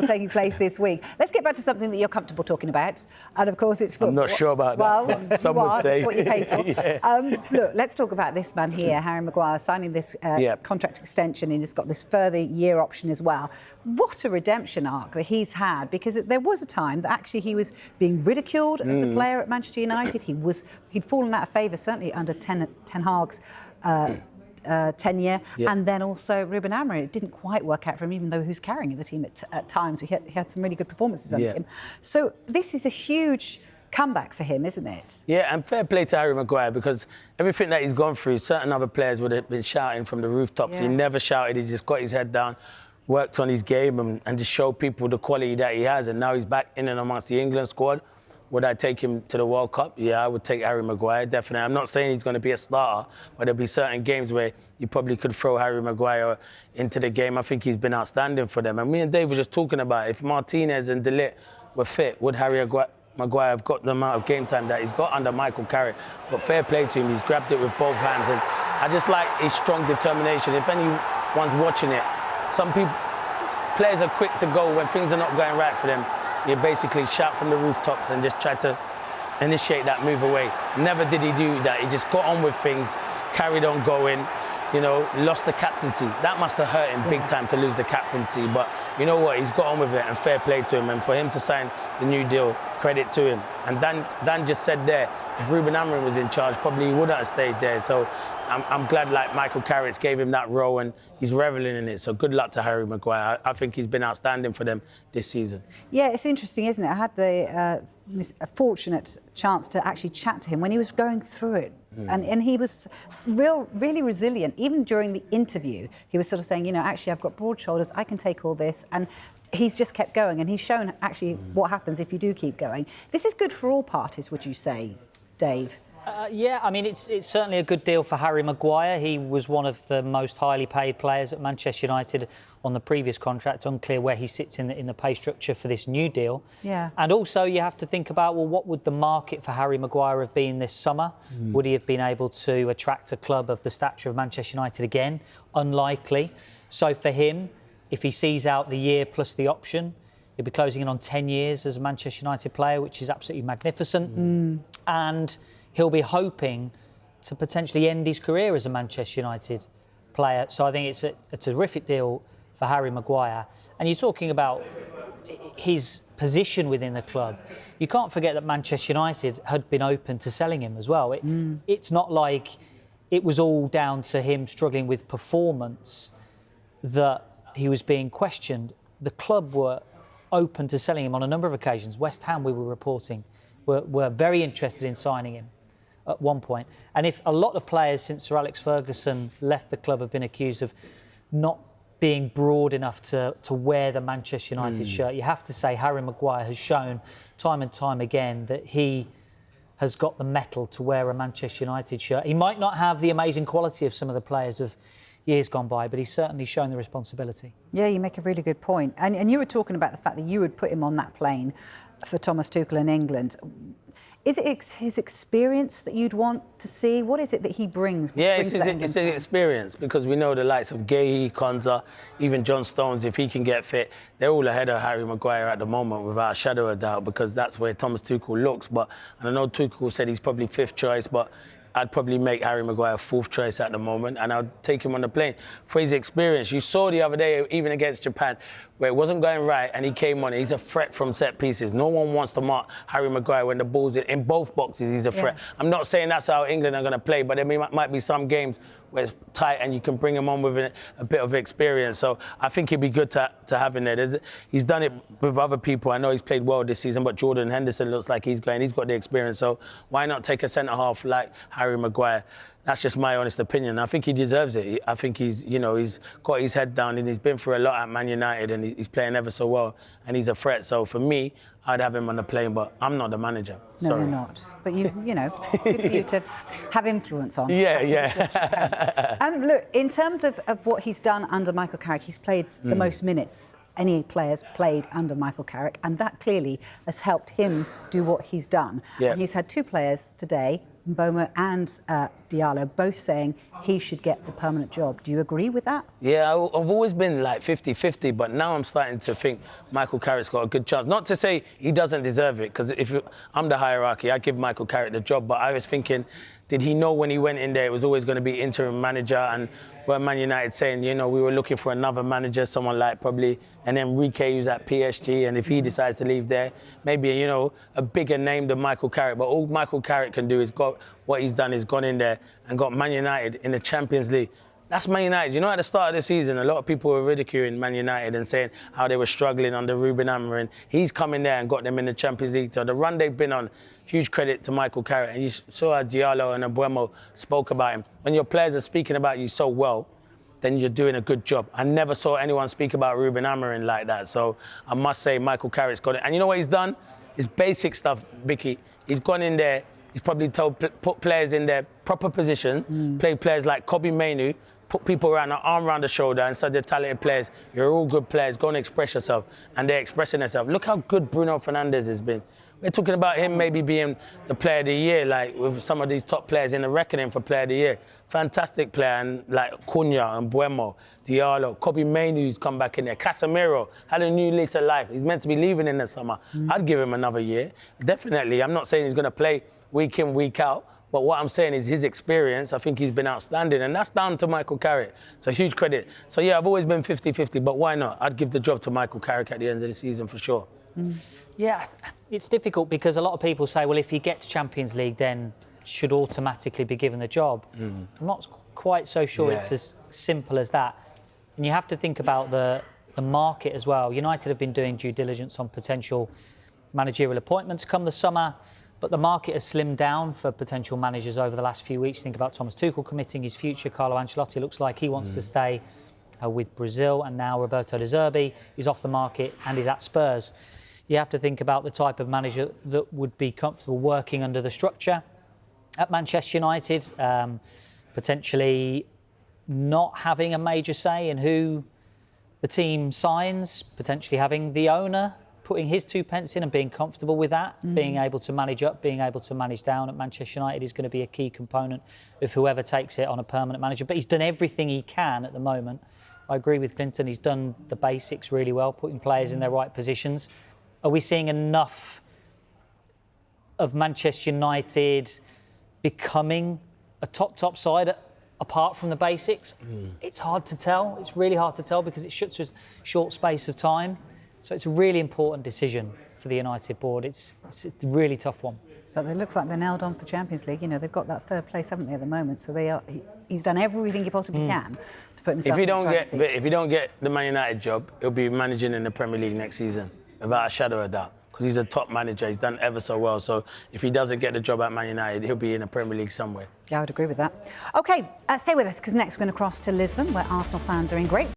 taking place this week. Let's get back to something that you're comfortable talking about, and of course it's football. I'm not sure about that. Well, Some would say. That's what you paid for. Yeah. Look, let's talk about this man here, Harry Maguire, signing this contract extension, and he's got this further year option as well. What a redemption arc that he's had, because there was a time that actually he was being ridiculed as a player at Manchester United. He'd fallen out of favour, certainly under Ten Hag's tenure, and then also Ruben Amorim. It didn't quite work out for him, even though he was carrying the team at times. He had some really good performances under him. So this is a huge comeback for him, isn't it? Yeah, and fair play to Harry Maguire, because everything that he's gone through, certain other players would have been shouting from the rooftops. He never shouted, he just got his head down, worked on his game and just showed people the quality that he has, and now he's back in and amongst the England squad. Would I take him to the World Cup? Yeah, I would take Harry Maguire, definitely. I'm not saying he's going to be a starter, but there'll be certain games where you probably could throw Harry Maguire into the game. I think he's been outstanding for them. And me and Dave were just talking about it. If Martinez and De Ligt were fit, would Harry Maguire have got the amount of game time that he's got under Michael Carrick? But fair play to him, he's grabbed it with both hands. And I just like his strong determination. If anyone's watching it, players are quick to go when things are not going right for them. You basically shout from the rooftops and just try to initiate that move away. Never did he do that. He just got on with things, carried on going, lost the captaincy. That must have hurt him big time to lose the captaincy. But you know what? He's got on with it, and fair play to him. And for him to sign the new deal, credit to him. And Dan just said there, if Ruben Amorim was in charge, probably he wouldn't have stayed there. So I'm glad Michael Carrick gave him that role and he's reveling in it. So good luck to Harry Maguire. I think he's been outstanding for them this season. Yeah, it's interesting, isn't it? I had the fortunate chance to actually chat to him when he was going through it. And he was really resilient. Even during the interview, he was sort of saying, actually, I've got broad shoulders, I can take all this. And he's just kept going. And he's shown actually what happens if you do keep going. This is good for all parties, would you say, Dave? Yeah, I mean, it's certainly a good deal for Harry Maguire. He was one of the most highly paid players at Manchester United on the previous contract. Unclear where he sits in the pay structure for this new deal. Yeah. And also you have to think about, well, what would the market for Harry Maguire have been this summer? Would he have been able to attract a club of the stature of Manchester United again? Unlikely. So for him, if he sees out the year plus the option, he'll be closing in on 10 years as a Manchester United player, which is absolutely magnificent. And he'll be hoping to potentially end his career as a Manchester United player. So I think it's a terrific deal for Harry Maguire. And you're talking about his position within the club. You can't forget that Manchester United had been open to selling him as well. It's not like it was all down to him struggling with performance that he was being questioned. The club were open to selling him on a number of occasions. West Ham, we were reporting, were very interested in signing him at one point. And if a lot of players since Sir Alex Ferguson left the club have been accused of not being broad enough to wear the Manchester United shirt, you have to say Harry Maguire has shown time and time again that he has got the mettle to wear a Manchester United shirt. He might not have the amazing quality of some of the players of years gone by, but he's certainly shown the responsibility. Yeah, you make a really good point. And you were talking about the fact that you would put him on that plane for Thomas Tuchel in England. Is it his experience that you'd want to see? What is it that he brings? Yeah, it's his experience, because we know the likes of Gay, Konza, even John Stones, if he can get fit, they're all ahead of Harry Maguire at the moment, without a shadow of a doubt, because that's where Thomas Tuchel looks. But and I know Tuchel said he's probably fifth choice, but I'd probably make Harry Maguire fourth choice at the moment, and I'd take him on the plane for his experience. You saw the other day, even against Japan, where it wasn't going right, and he came on. He's a threat from set pieces. No one wants to mark Harry Maguire when the ball's in both boxes. He's a threat. I'm not saying that's how England are going to play, but there might be some games where it's tight and you can bring him on with a bit of experience. So I think it'd be good to have him there. He's done it with other people. I know he's played well this season, but Jordan Henderson looks like he's got the experience. So why not take a centre-half like Harry Maguire? That's just my honest opinion. I think he deserves it. I think he's got his head down and he's been through a lot at Man United and he's playing ever so well and he's a threat. So for me, I'd have him on the plane, but I'm not the manager. No, Sorry. you're not. But it's good for you to have influence on. Yeah. And look, in terms of what he's done under Michael Carrick, he's played the most minutes any players played under Michael Carrick, and that clearly has helped him do what he's done. Yeah. And he's had two players today, Mboma and Diallo, both saying he should get the permanent job. Do you agree with that? Yeah, I've always been like 50-50, but now I'm starting to think Michael Carrick's got a good chance. Not to say he doesn't deserve it, because I'm the hierarchy, I give Michael Carrick the job, but I was thinking, did he know when he went in there it was always going to be interim manager? And were Man United saying, you know, we were looking for another manager, someone like probably an Enrique who's at PSG, and if he decides to leave there, maybe, you know, a bigger name than Michael Carrick. But all Michael Carrick can do is what he's done is gone in there and got Man United in the Champions League. That's Man United. You know, at the start of the season, a lot of people were ridiculing Man United and saying how they were struggling under Ruben Amorim. He's come in there and got them in the Champions League. So the run they've been on, huge credit to Michael Carrick. And you saw how Diallo and Mbeumo spoke about him. When your players are speaking about you so well, then you're doing a good job. I never saw anyone speak about Ruben Amorim like that. So I must say Michael Carrick's got it. And you know what he's done? It's basic stuff, Vicky. He's gone in there. He's probably told put players in their proper position, play players like Kobbie Mainoo, put people around, an arm around the shoulder, and said they're talented players. You're all good players. Go and express yourself. And they're expressing themselves. Look how good Bruno Fernandes has been. We're talking about him maybe being the player of the year, like with some of these top players in the reckoning for player of the year. Fantastic player, and like Cunha and Mbeumo, Diallo, Kobbie Mainoo who's come back in there. Casemiro had a new lease of life. He's meant to be leaving in the summer. I'd give him another year. Definitely. I'm not saying he's going to play week in, week out. But what I'm saying is his experience, I think he's been outstanding. And that's down to Michael Carrick. So huge credit. So yeah, I've always been 50-50, but why not? I'd give the job to Michael Carrick at the end of the season for sure. Yeah, it's difficult because a lot of people say, well, if he gets Champions League, then should automatically be given the job. I'm not quite so sure it's as simple as that. And you have to think about the market as well. United have been doing due diligence on potential managerial appointments come the summer, but the market has slimmed down for potential managers over the last few weeks. Think about Thomas Tuchel committing his future. Carlo Ancelotti looks like he wants to stay with Brazil, and now Roberto De Zerbi is off the market and is at Spurs. You have to think about the type of manager that would be comfortable working under the structure at Manchester United, potentially not having a major say in who the team signs, potentially having the owner putting his 2 pence in and being comfortable with that, being able to manage up, being able to manage down at Manchester United is going to be a key component of whoever takes it on a permanent manager. But he's done everything he can at the moment. I agree with Clinton. He's done the basics really well, putting players in their right positions. Are we seeing enough of Manchester United becoming a top side apart from the basics? It's hard to tell. It's really hard to tell because it's such a short space of time. So it's a really important decision for the United board. It's a really tough one. But it looks like they're nailed on for Champions League. You know, they've got that third place, haven't they, at the moment? So he's done everything he possibly can to put himself in the driver's seat. If he don't get the Man United job, he'll be managing in the Premier League next season, without a shadow of a doubt. Because he's a top manager. He's done ever so well. So if he doesn't get the job at Man United, he'll be in the Premier League somewhere. Yeah, I would agree with that. OK, stay with us, because next we're going to cross to Lisbon, where Arsenal fans are in great